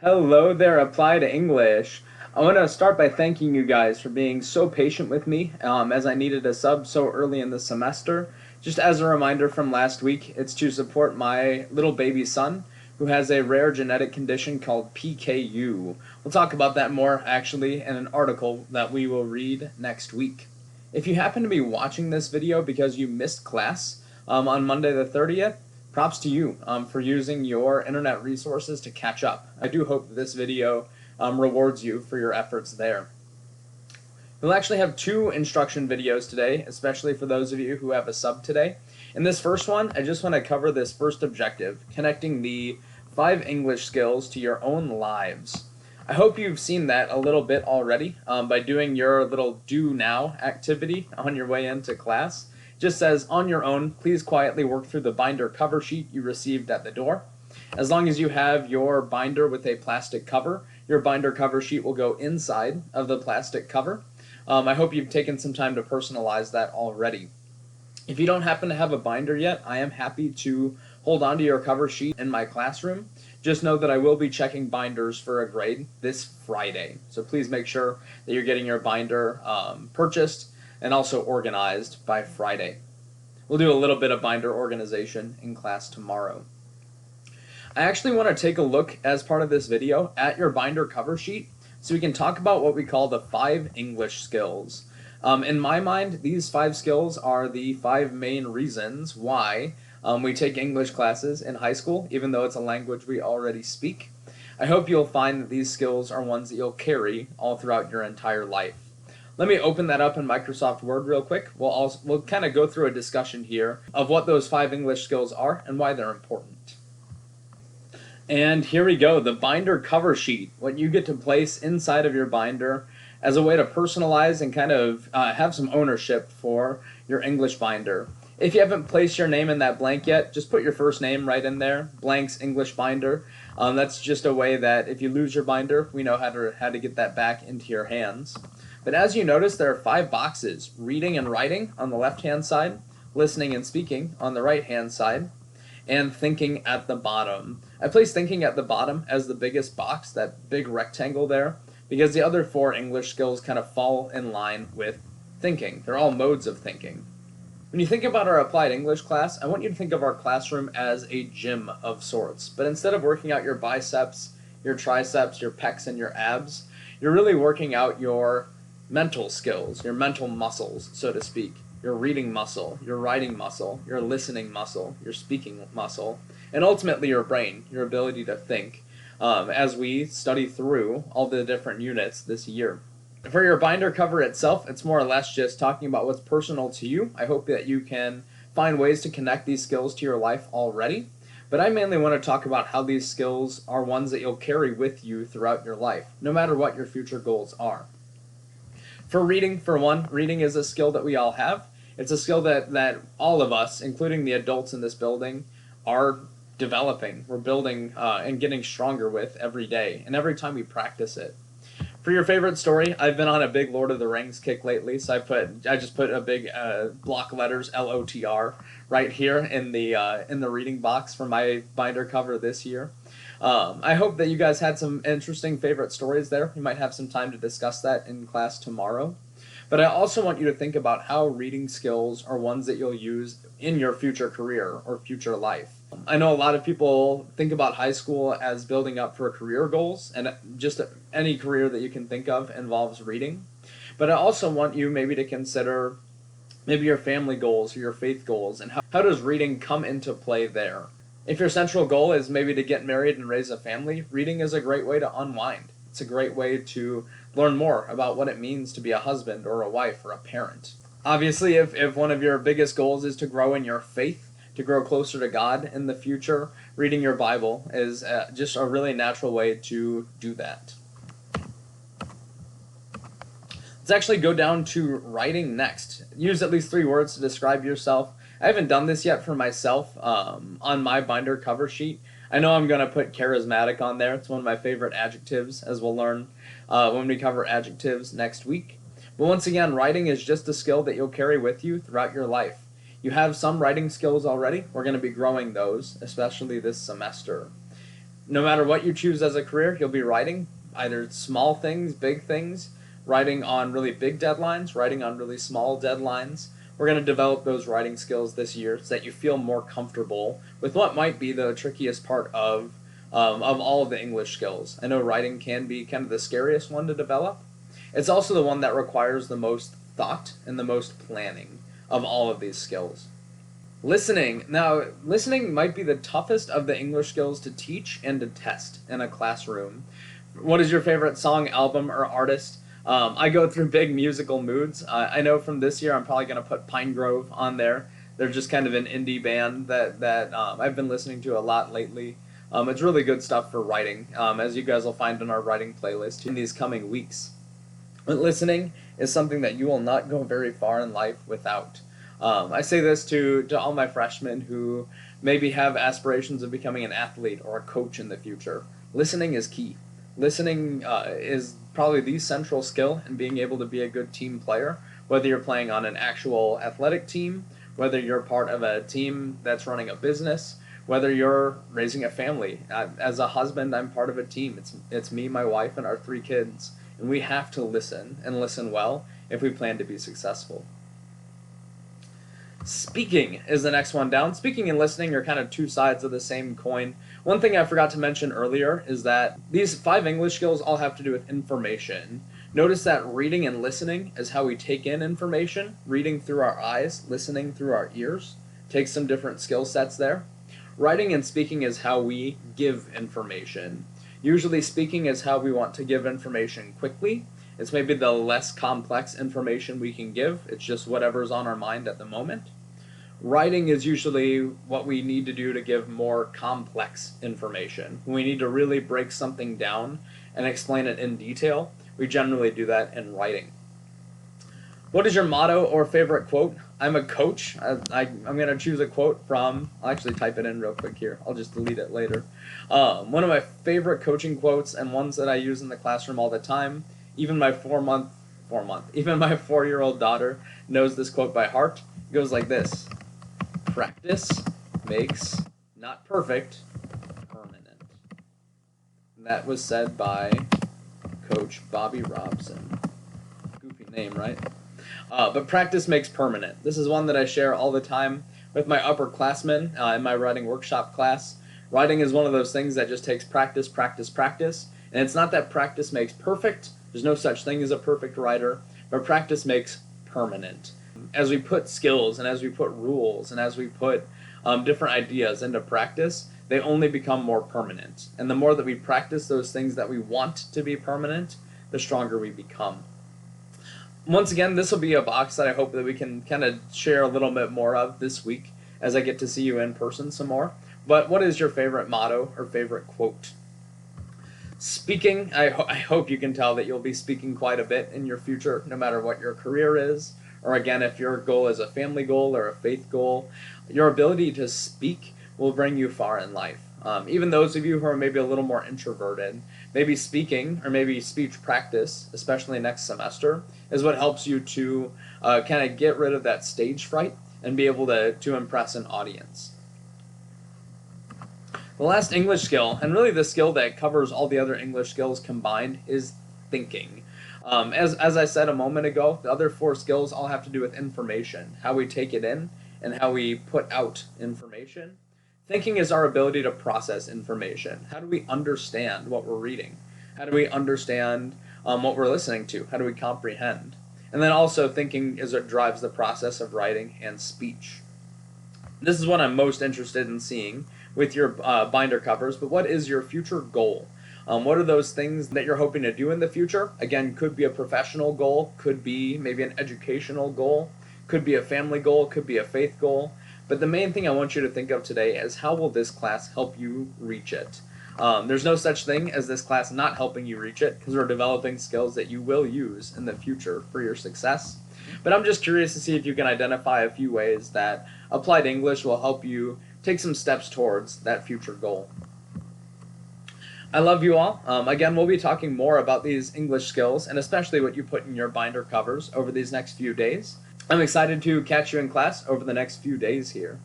Hello there, Applied English. I want to start by thanking you guys for being so patient with me as I needed a sub so early in the semester. Just as a reminder from last week, it's to support my little baby son who has a rare genetic condition called PKU. We'll talk about that more actually in an article that we will read next week. If you happen to be watching this video because you missed class on Monday the 30th, props to you for using your internet resources to catch up. I do hope this video rewards you for your efforts there. We'll actually have two instruction videos today, especially for those of you who have a sub today. In this first one, I just want to cover this first objective, connecting the 5 English skills to your own lives. I hope you've seen that a little bit already by doing your little do now activity on your way into class. Just says, on your own, please quietly work through the binder cover sheet you received at the door. As long as you have your binder with a plastic cover, your binder cover sheet will go inside of the plastic cover. I hope you've taken some time to personalize that already. If you don't happen to have a binder yet, I am happy to hold on to your cover sheet in my classroom. Just know that I will be checking binders for a grade this Friday. So please make sure that you're getting your binder purchased and also organized by Friday. We'll do a little bit of binder organization in class tomorrow. I actually want to take a look as part of this video at your binder cover sheet so we can talk about what we call the 5 English skills. In my mind, these 5 skills are the 5 main reasons why we take English classes in high school, even though it's a language we already speak. I hope you'll find that these skills are ones that you'll carry all throughout your entire life. Let me open that up in Microsoft Word real quick. We'll kind of go through a discussion here of what those 5 English skills are and why they're important. And here we go, the binder cover sheet, what you get to place inside of your binder as a way to personalize and kind of have some ownership for your English binder. If you haven't placed your name in that blank yet, just put your first name right in there, blanks English binder. That's just a way that if you lose your binder, we know how to get that back into your hands. But as you notice, there are 5 boxes, reading and writing on the left-hand side, listening and speaking on the right-hand side, and thinking at the bottom. I place thinking at the bottom as the biggest box, that big rectangle there, because the other 4 English skills kind of fall in line with thinking. They're all modes of thinking. When you think about our applied English class, I want you to think of our classroom as a gym of sorts. But instead of working out your biceps, your triceps, your pecs, and your abs, you're really working out your mental skills, your mental muscles, so to speak. Your reading muscle, your writing muscle, your listening muscle, your speaking muscle, and ultimately your brain, your ability to think, as we study through all the different units this year. For your binder cover itself, it's more or less just talking about what's personal to you. I hope that you can find ways to connect these skills to your life already, but I mainly want to talk about how these skills are ones that you'll carry with you throughout your life, no matter what your future goals are. For reading, for one, reading is a skill that we all have. It's a skill that all of us, including the adults in this building, are developing. We're building and getting stronger with every day, and every time we practice it. For your favorite story, I've been on a big Lord of the Rings kick lately, so I just put a big block letters LOTR right here in the reading box for my binder cover this year. I hope that you guys had some interesting favorite stories there. We might have some time to discuss that in class tomorrow. But I also want you to think about how reading skills are ones that you'll use in your future career or future life. I know a lot of people think about high school as building up for career goals, and just any career that you can think of involves reading. But I also want you maybe to consider maybe your family goals or your faith goals, and how does reading come into play there? If your central goal is maybe to get married and raise a family, reading is a great way to unwind. It's a great way to learn more about what it means to be a husband or a wife or a parent. Obviously, if one of your biggest goals is to grow in your faith, to grow closer to God in the future, reading your Bible is just a really natural way to do that. Let's actually go down to writing next. Use at least 3 words to describe yourself. I haven't done this yet for myself on my binder cover sheet. I know I'm going to put charismatic on there. It's one of my favorite adjectives, as we'll learn when we cover adjectives next week. But once again, writing is just a skill that you'll carry with you throughout your life. You have some writing skills already. We're going to be growing those, especially this semester. No matter what you choose as a career, you'll be writing either small things, big things, writing on really big deadlines, writing on really small deadlines. We're going to develop those writing skills this year so that you feel more comfortable with what might be the trickiest part of all of the English skills. I know writing can be kind of the scariest one to develop. It's also the one that requires the most thought and the most planning of all of these skills. Listening. Now, listening might be the toughest of the English skills to teach and to test in a classroom. What is your favorite song, album, or artist? I go through big musical moods. I know from this year I'm probably going to put Pine Grove on there. They're just kind of an indie band that I've been listening to a lot lately. It's really good stuff for writing, as you guys will find in our writing playlist in these coming weeks. But listening is something that you will not go very far in life without. I say this to all my freshmen who maybe have aspirations of becoming an athlete or a coach in the future. Listening is key. Listening is probably the central skill in being able to be a good team player, whether you're playing on an actual athletic team, whether you're part of a team that's running a business, whether you're raising a family. As a husband, I'm part of a team. It's me, my wife, and our 3 kids, and we have to listen and listen well if we plan to be successful. Speaking is the next one down. Speaking and listening are kind of two sides of the same coin. One thing I forgot to mention earlier is that these 5 English skills all have to do with information. Notice that reading and listening is how we take in information. Reading through our eyes, listening through our ears. Take some different skill sets there. Writing and speaking is how we give information. Usually speaking is how we want to give information quickly. It's maybe the less complex information we can give. It's just whatever's on our mind at the moment. Writing is usually what we need to do to give more complex information. When we need to really break something down and explain it in detail, we generally do that in writing. What is your motto or favorite quote? I'm a coach. I'm going to choose a quote from, I'll actually type it in real quick here. I'll just delete it later. One of my favorite coaching quotes and ones that I use in the classroom all the time, even my 4-year-old daughter knows this quote by heart. It goes like this: practice makes, not perfect, permanent. And that was said by Coach Bobby Robson. Goofy name, right? But practice makes permanent. This is one that I share all the time with my upperclassmen in my writing workshop class. Writing is one of those things that just takes practice, practice, practice. And it's not that practice makes perfect. There's no such thing as a perfect writer, but practice makes permanent. As we put skills and as we put rules and as we put different ideas into practice, they only become more permanent. And the more that we practice those things that we want to be permanent, the stronger we become. Once again, this will be a box that I hope that we can kind of share a little bit more of this week as I get to see you in person some more. But what is your favorite motto or favorite quote? Speaking, I hope you can tell that you'll be speaking quite a bit in your future, no matter what your career is, or again, if your goal is a family goal or a faith goal. Your ability to speak will bring you far in life. Even those of you who are maybe a little more introverted, maybe speaking or maybe speech practice, especially next semester, is what helps you to kind of get rid of that stage fright and be able to impress an audience. The last English skill, and really the skill that covers all the other English skills combined, is thinking. As I said a moment ago, the other 4 skills all have to do with information, how we take it in and how we put out information. Thinking is our ability to process information. How do we understand what we're reading? How do we understand what we're listening to? How do we comprehend? And then also thinking is what drives the process of writing and speech. This is what I'm most interested in seeing with your binder covers, but what is your future goal? What are those things that you're hoping to do in the future? Again, could be a professional goal, could be maybe an educational goal, could be a family goal, could be a faith goal. But the main thing I want you to think of today is how will this class help you reach it? There's no such thing as this class not helping you reach it, because we're developing skills that you will use in the future for your success. But I'm just curious to see if you can identify a few ways that applied English will help you take some steps towards that future goal. I love you all. Again, we'll be talking more about these English skills and especially what you put in your binder covers over these next few days. I'm excited to catch you in class over the next few days here.